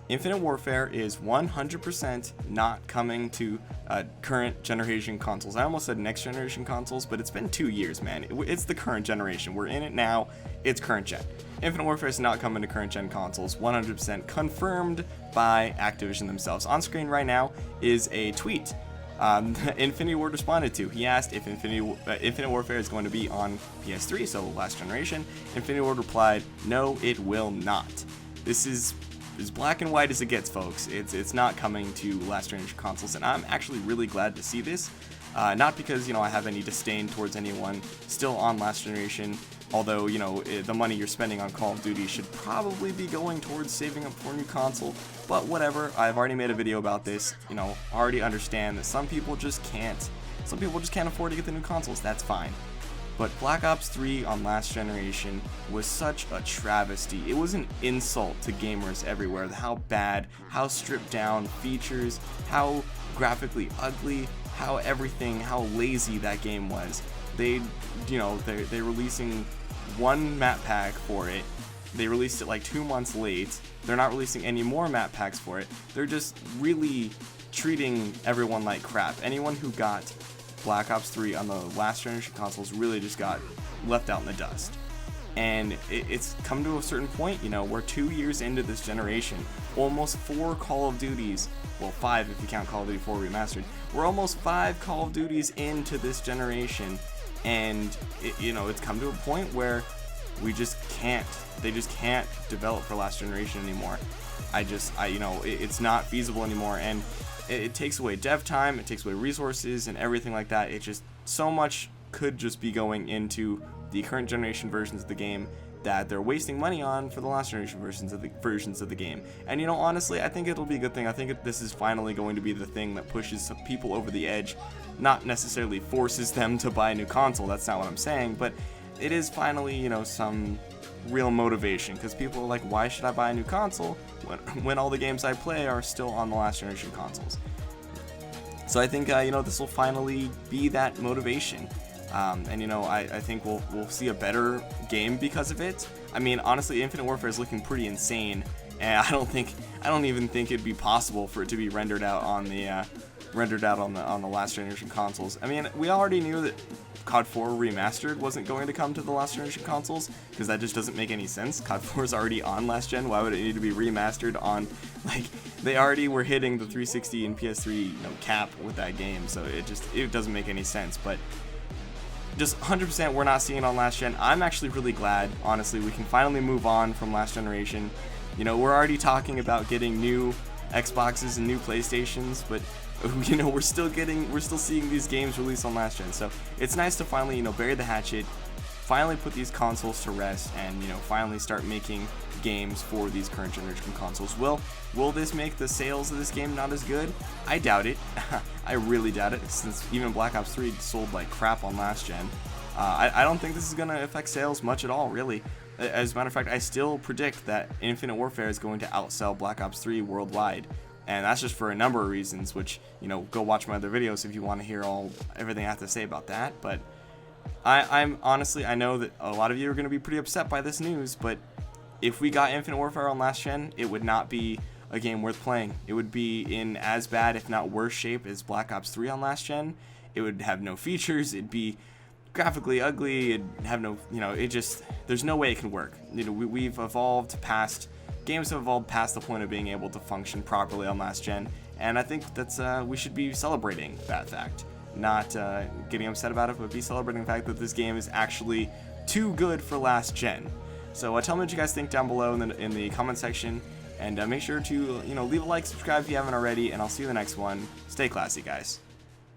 Infinite Warfare is 100% not coming to current generation consoles. I almost said next generation consoles, but it's been 2 years, man. It's the current generation. We're in it now. It's current gen. Infinite Warfare is not coming to current gen consoles. 100% confirmed by Activision themselves. On screen right now is a tweet Infinity Ward responded to. He asked if Infinite Warfare is going to be on PS3, so last generation. Infinity Ward replied, "No, it will not." This is as black and white as it gets, folks. It's not coming to last generation consoles, and I'm actually really glad to see this. Not because, I have any disdain towards anyone still on last generation, although, the money you're spending on Call of Duty should probably be going towards saving up for a new console, but whatever. I've already made a video about this, already understand that some people just can't afford to get the new consoles. That's fine. But Black Ops 3 on last generation was such a travesty. It was an insult to gamers everywhere. How bad, how stripped down features, how graphically ugly, how lazy that game was. They're releasing one map pack for it. They released it like 2 months late. They're not releasing any more map packs for it. They're just really treating everyone like crap. Anyone who got Black Ops 3 on the last generation consoles really just got left out in the dust. And it's come to a certain point, we're 2 years into this generation, almost 4 Call of Duties, well 5 if you count Call of Duty 4 Remastered, we're almost 5 Call of Duties into this generation, and it's come to a point where they just can't develop for last generation anymore. It's not feasible anymore, and it takes away dev time, it takes away resources and everything like that. It just, so much could just be going into the current generation versions of the game that they're wasting money on for the last generation versions of the game. And honestly, I think it'll be a good thing. I think this is finally going to be the thing that pushes some people over the edge, not necessarily forces them to buy a new console. That's not what I'm saying, but it is finally, some real motivation, because people are like, why should I buy a new console when all the games I play are still on the last generation consoles? So I think this will finally be that motivation, and I think we'll see a better game because of it. I mean, honestly, Infinite Warfare is looking pretty insane, and I don't even think it'd be possible for it to be rendered out on the last generation consoles. I mean, we already knew that COD 4 Remastered wasn't going to come to the last generation consoles, because that just doesn't make any sense. COD 4 is already on last gen. Why would it need to be remastered on, they already were hitting the 360 and PS3 cap with that game, so it doesn't make any sense. But just 100% we're not seeing it on last gen. I'm actually really glad, honestly, we can finally move on from last generation. We're already talking about getting new Xboxes and new PlayStations, but we're still seeing these games released on last gen. So it's nice to finally, bury the hatchet, finally put these consoles to rest, and finally start making games for these current generation consoles. Will this make the sales of this game not as good? I doubt it. I really doubt it, since even Black Ops 3 sold like crap on last gen. I don't think this is going to affect sales much at all, really. As a matter of fact, I still predict that Infinite Warfare is going to outsell Black Ops 3 worldwide. And that's just for a number of reasons, which, go watch my other videos if you want to hear everything I have to say about that. But I'm honestly, I know that a lot of you are going to be pretty upset by this news, but if we got Infinite Warfare on last gen, it would not be a game worth playing. It would be in as bad, if not worse shape as Black Ops 3 on last gen. It would have no features, it'd be graphically ugly, it'd have no, there's no way it can work. We've evolved past, games have evolved past the point of being able to function properly on last gen, and I think that's, we should be celebrating that fact. Not getting upset about it, but be celebrating the fact that this game is actually too good for last gen. So tell me what you guys think down below in the comment section, and make sure to leave a like, subscribe if you haven't already, and I'll see you in the next one. Stay classy, guys.